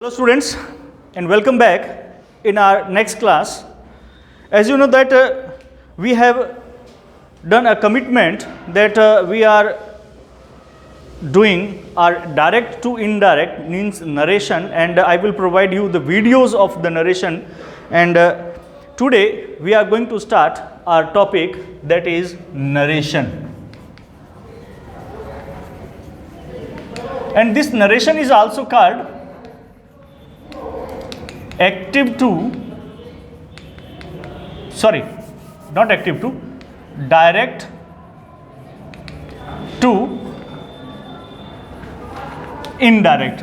Hello students, and welcome back in our next class. As you know that we have done a commitment that we are doing our direct to indirect means narration, and I will provide you the videos of the narration. And today we are going to start our topic, that is narration. And this narration is also called active to, sorry, not active to, direct to indirect.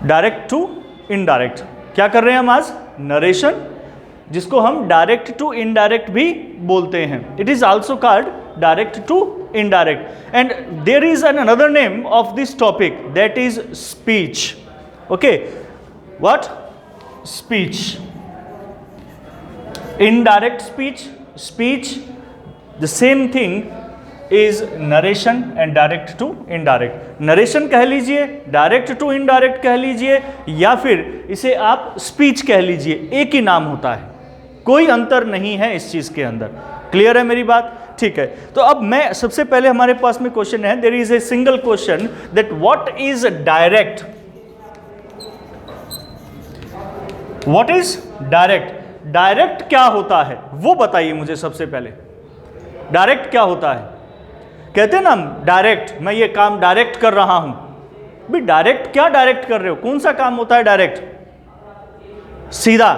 Direct to indirect क्या कर रहे हैं हम आज? Narration, जिसको हम direct to indirect भी बोलते हैं. It is also called direct to indirect. And there is an another name of this topic, that is speech. Okay, what? Speech. Indirect speech, speech, the same thing is narration and direct to indirect. Narration कह लीजिए, direct to indirect कह लीजिए, या फिर इसे आप speech कह लीजिए, एक ही नाम होता है, कोई अंतर नहीं है इस चीज़ के अंदर. क्लियर है मेरी बात? ठीक है. तो अब मैं सबसे पहले, हमारे पास में क्वेश्चन है, there is a single question that what is direct. What is direct? Direct क्या होता है वो बताइए मुझे सबसे पहले. डायरेक्ट क्या होता है? कहते हैं ना हम डायरेक्ट, मैं ये काम डायरेक्ट कर रहा हूं. भी डायरेक्ट क्या डायरेक्ट कर रहे हो? कौन सा काम होता है डायरेक्ट? सीधा,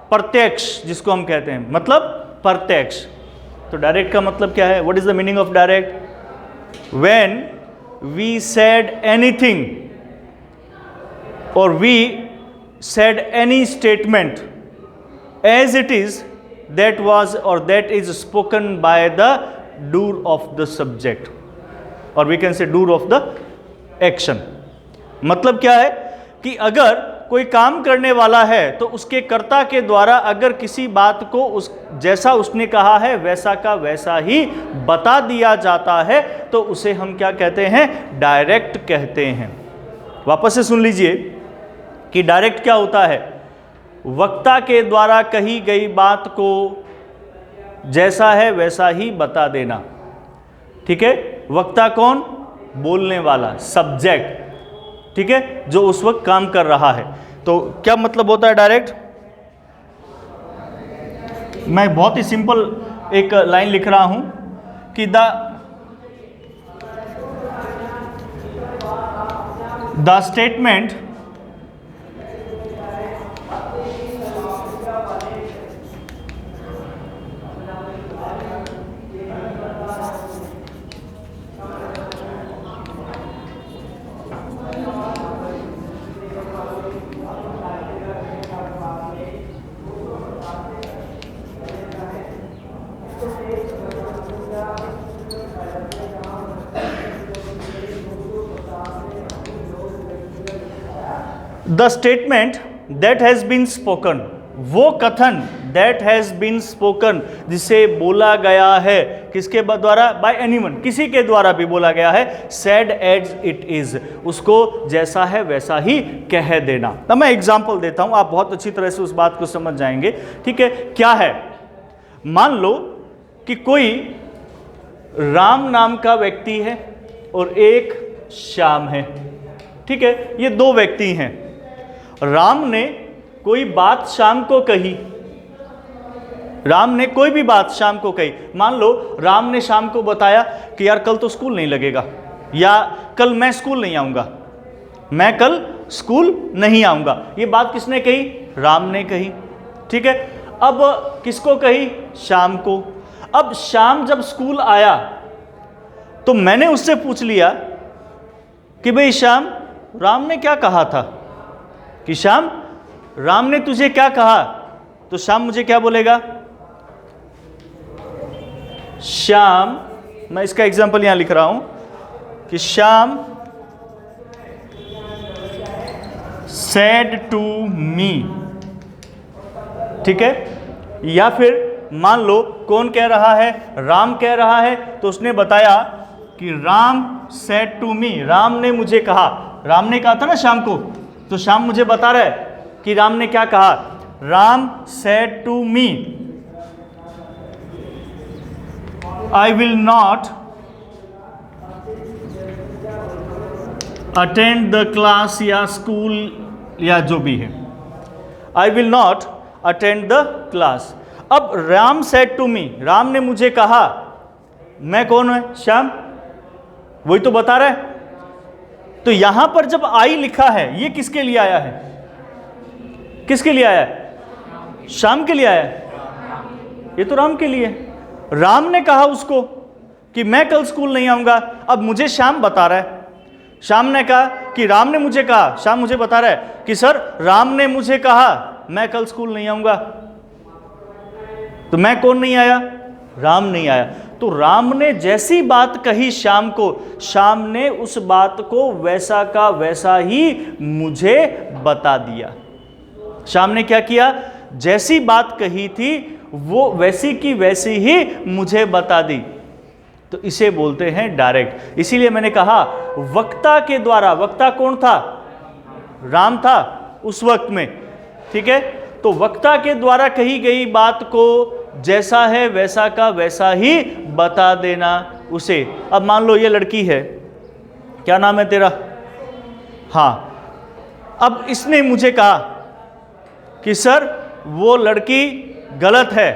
प्रत्यक्ष, जिसको हम कहते हैं, मतलब प्रत्यक्ष. तो डायरेक्ट का मतलब क्या है? What is the meaning of direct? When we said anything और we said any statement as it is, that was or that is spoken by the doer of the subject, or we can say doer of the action. मतलब क्या है कि अगर कोई काम करने वाला है तो उसके कर्ता के द्वारा अगर किसी बात को उस जैसा उसने कहा है वैसा का वैसा ही बता दिया जाता है तो उसे हम क्या कहते हैं? डायरेक्ट कहते हैं. वापस से सुन लीजिए कि डायरेक्ट क्या होता है? वक्ता के द्वारा कही गई बात को जैसा है वैसा ही बता देना. ठीक है. वक्ता कौन? बोलने वाला, सब्जेक्ट. ठीक है, जो उस वक्त काम कर रहा है. तो क्या मतलब होता है डायरेक्ट? मैं बहुत ही सिंपल एक लाइन लिख रहा हूं कि the statement the statement that has been spoken, वो कथन दैट हैज बीन स्पोकन, जिसे बोला गया है, किसके द्वारा? बाय एनीवन, किसी के द्वारा भी बोला गया है. सेड एज इट इज, उसको जैसा है वैसा ही कह देना. तो मैं एग्जांपल देता हूं, आप बहुत अच्छी तरह से उस बात को समझ जाएंगे. ठीक है. क्या है? मान लो कि कोई राम नाम का व्यक्ति है और एक श्याम है. ठीक है. ये दो व्यक्ति हैं. राम ने कोई बात शाम को कही, राम ने कोई भी बात शाम को कही. मान लो राम ने शाम को बताया कि यार कल तो स्कूल नहीं लगेगा, या कल मैं स्कूल नहीं आऊँगा, मैं कल स्कूल नहीं आऊँगा. ये बात किसने कही? राम ने कही. ठीक है. अब किसको कही? शाम को. अब शाम जब स्कूल आया तो मैंने उससे पूछ लिया कि भाई शाम, राम ने क्या कहा था? कि श्याम, राम ने तुझे क्या कहा? तो श्याम मुझे क्या बोलेगा? श्याम, मैं इसका एग्जांपल यहां लिख रहा हूं कि श्याम सेड टू मी. ठीक है. या फिर मान लो कौन कह रहा है? राम कह रहा है. तो उसने बताया कि Ram said to me, Ram ने मुझे कहा. राम ने कहा था ना शाम को, तो शाम मुझे बता रहा है कि राम ने क्या कहा। Ram said to me, I will not attend the class या स्कूल या जो भी है, I will not attend the class. अब Ram said to me, Ram ने मुझे कहा, मैं कौन है? श्याम, वही तो बता रहा है। तो यहां पर जब आई लिखा है, ये किसके लिए आया है? किसके लिए आया है? श्याम के लिए आया है। ये तो राम के लिए। राम ने कहा उसको कि मैं कल स्कूल नहीं आऊंगा। अब मुझे श्याम बता रहा है, श्याम ने कहा कि राम ने मुझे कहा, श्याम मुझे बता रहा है कि सर राम ने मुझे कहा मैं कल स्कूल नहीं आऊंगा। तो मैं कौन नहीं आया? राम नहीं आया। तो राम ने जैसी बात कही श्याम को, श्याम ने उस बात को वैसा का वैसा ही मुझे बता दिया। श्याम ने क्या किया? जैसी बात कही थी वो वैसी की वैसी ही मुझे बता दी। तो इसे बोलते हैं डायरेक्ट। इसीलिए मैंने कहा वक्ता के द्वारा, वक्ता कौन था? राम था उस वक्त में, ठीक है। तो वक्ता के द्वारा कही गई बात को जैसा है वैसा का वैसा ही बता देना उसे। अब मान लो ये लड़की है, क्या नाम है तेरा? हाँ, अब इसने मुझे कहा कि सर वो लड़की गलत है,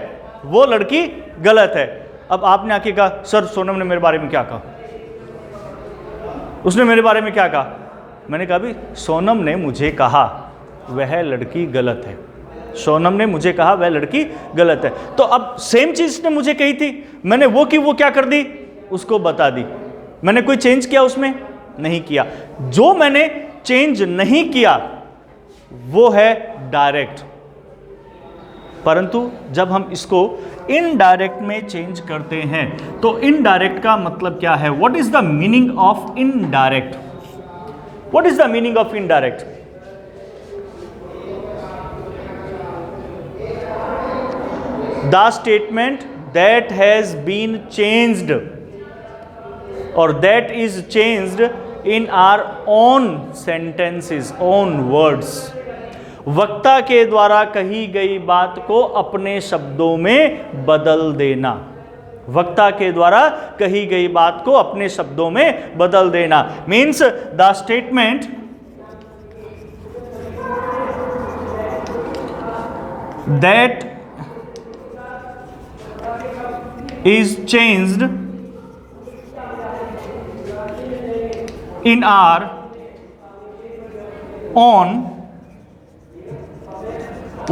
वो लड़की गलत है। अब आपने आके कहा सर सोनम ने मेरे बारे में क्या कहा, उसने मेरे बारे में क्या कहा? मैंने कहा भी सोनम ने मुझे कहा वह लड़की गलत है, सोनम ने मुझे कहा वह लड़की गलत है। तो अब सेम चीज ने मुझे कही थी, मैंने वो की वो क्या कर दी? उसको बता दी। मैंने कोई चेंज किया उसमें? नहीं किया। जो मैंने चेंज नहीं किया वो है डायरेक्ट। परंतु जब हम इसको इनडायरेक्ट में चेंज करते हैं तो इनडायरेक्ट का मतलब क्या है? What is the meaning of indirect? What is the meaning of indirect? The statement that has been changed or that is changed in our own sentences, own words. वक्ता के द्वारा कही गई बात को अपने शब्दों में बदल देना। वक्ता के द्वारा कही गई बात को अपने शब्दों में बदल देना means the statement that is changed in our own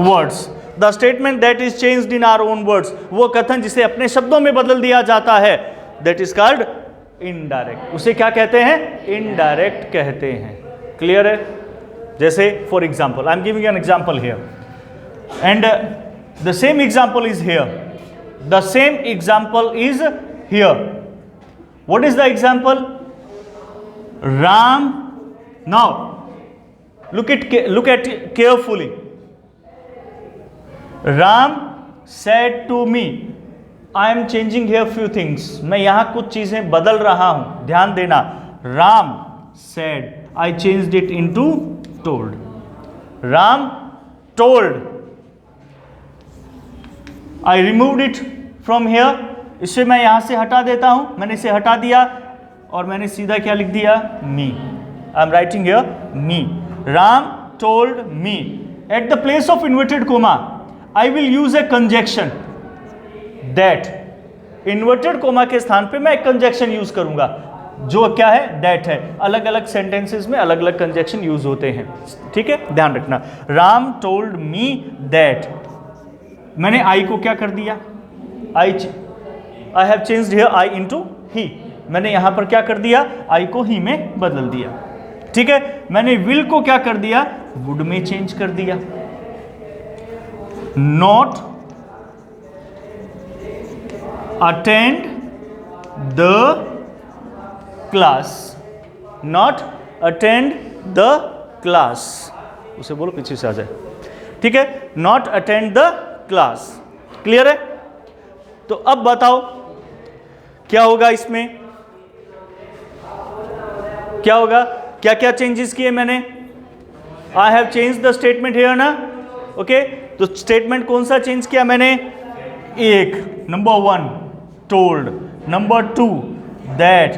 words. The statement that is changed in our own words, वो कथन जिसे अपने शब्दों में बदल दिया जाता है, that is called indirect. उसे क्या कहते हैं? Indirect कहते हैं। क्लियर है? जैसे for example, I am giving you an example here, and the same example is here. The same example is here. What is the example? Ram. Now look at it carefully. Ram said to me, I am changing here few things. मैं यहां कुछ चीजें बदल रहा हूं, ध्यान देना। Ram said, I changed it into told. Ram told, I removed it from here. इसे मैं यहां से हटा देता हूं, मैंने इसे हटा दिया और मैंने सीधा क्या लिख दिया? Me. I am writing here me. Ram told me. At the place of inverted comma, I will use a conjunction that. Inverted coma के स्थान पे मैं एक कंजक्शन यूज करूंगा जो क्या है? that है। अलग अलग सेंटेंसेस में अलग अलग कंजक्शन यूज होते हैं, ठीक है, ध्यान रखना। राम टोल्ड मी दैट, मैंने आई को क्या कर दिया? I have changed here I into he. मैंने यहां पर क्या कर दिया? आई को ही में बदल दिया, ठीक है। मैंने विल को क्या कर दिया? वुड में चेंज कर दिया। Not attend the class, not attend the class, उसे बोलो पीछे से आ जाए, ठीक है। Not attend the class, clear है? तो अब बताओ क्या होगा इसमें? क्या होगा क्या क्या चेंजेस किए मैंने? I have change the statement here ना, ओके। तो स्टेटमेंट कौन सा चेंज किया मैंने? एक, नंबर 1 टोल्ड, नंबर 2 दैट,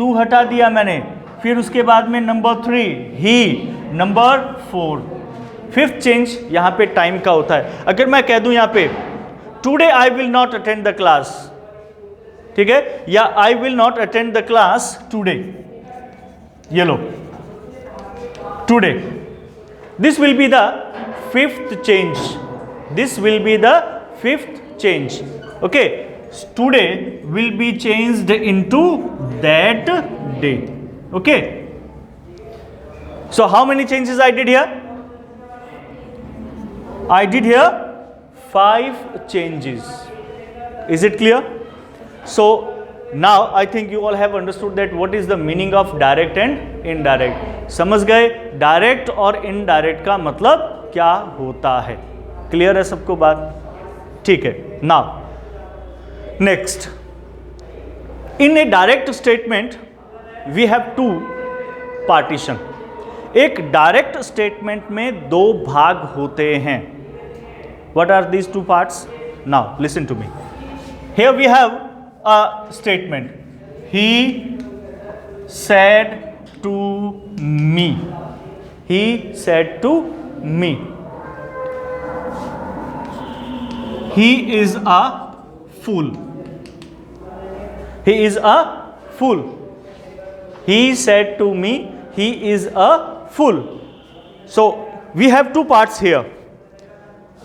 2 हटा दिया मैंने, फिर उसके बाद में नंबर 3 ही, नंबर 4। फिफ्थ चेंज यहां पे टाइम का होता है। अगर मैं कह दूं यहां पे today I will not attend the class, ठीक है, या I will not attend the class today, ये लो today, this will be the fifth change, this will be the fifth change, okay. Today will be changed into that day, okay. So how many changes I did here? I did here 5 changes. Is it clear? So now I think you all have understood that what is the meaning of direct and indirect. समझ गए direct और indirect का मतलब क्या होता है? Clear है सबको बात? ठीक है। Now next, in a direct statement we have 2 partition. एक डायरेक्ट स्टेटमेंट में 2 भाग होते हैं। What are these 2 parts? Now listen to me. Here we have a statement, he said to me, he said to me, he is a fool, he is a fool, he said to me he is a fool. So we have 2 parts here.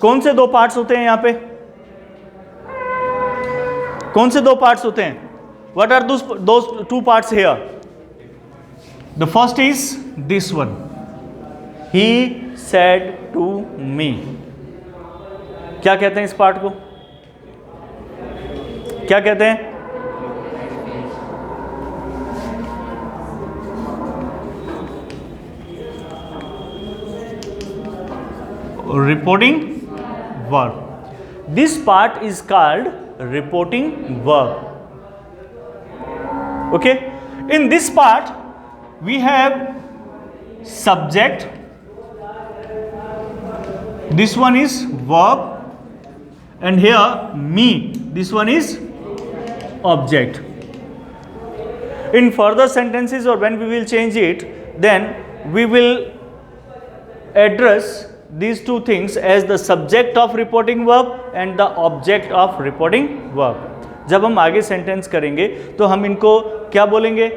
कौन से 2 parts होते हैं यहां पे? कौन से 2 parts होते हैं? What are those 2 parts here? The first is this one, he said to me. क्या कहते हैं इस पार्ट को? क्या कहते हैं? Reporting verb. This part is called reporting verb. Okay. In this part we have subject, this one is verb, and here me, this one is object. In further sentences or when we will change it, then we will address these 2 things as the subject of reporting verb and the object of reporting verb. जब हम आगे sentence करेंगे तो हम इनको क्या बोलेंगे?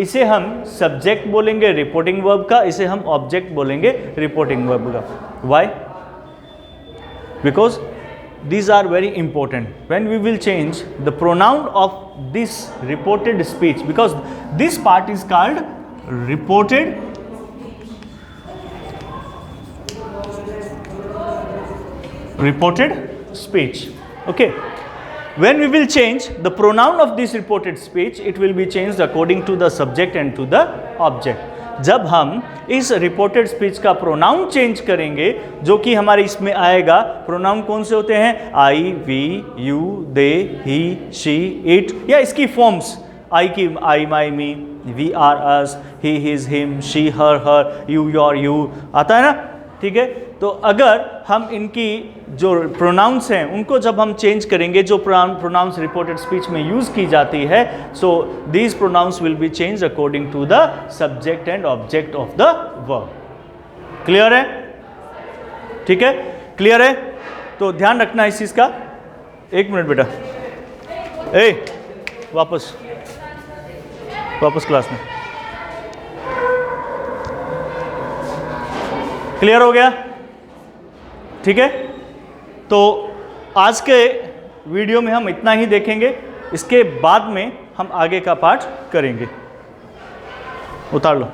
इसे हम सब्जेक्ट बोलेंगे रिपोर्टिंग वर्ब का, इसे हम ऑब्जेक्ट बोलेंगे रिपोर्टिंग वर्ब का। Why? Because these are very important when we will change the pronoun of this reported speech, because this part is called reported speech, okay. When we will change the pronoun of this reported speech, it will be changed according to the subject and to the object. जब हम इस reported speech का pronoun change करेंगे, जो कि हमारे इसमें आएगा, प्रोनाउन कौन से होते हैं? I, we, you, they, he, she, it, या इसकी फॉर्म्स आई की I, my, me, we, our, us, he, his, him, she, her, you, your, you आता है ना, ठीक है। तो अगर हम इनकी जो प्रोनाउंस हैं उनको जब हम चेंज करेंगे, जो प्रोनाउंस रिपोर्टेड स्पीच में यूज़ की जाती है, so these pronouns will be change according to the subject and object of the verb. Clear है? ठीक है, क्लियर है? तो ध्यान रखना इस चीज़ का। 1 मिनट बेटा, वापस क्लास में। क्लियर हो गया? ठीक है, तो आज के वीडियो में हम इतना ही देखेंगे, इसके बाद में हम आगे का पार्ट करेंगे। उतार लो।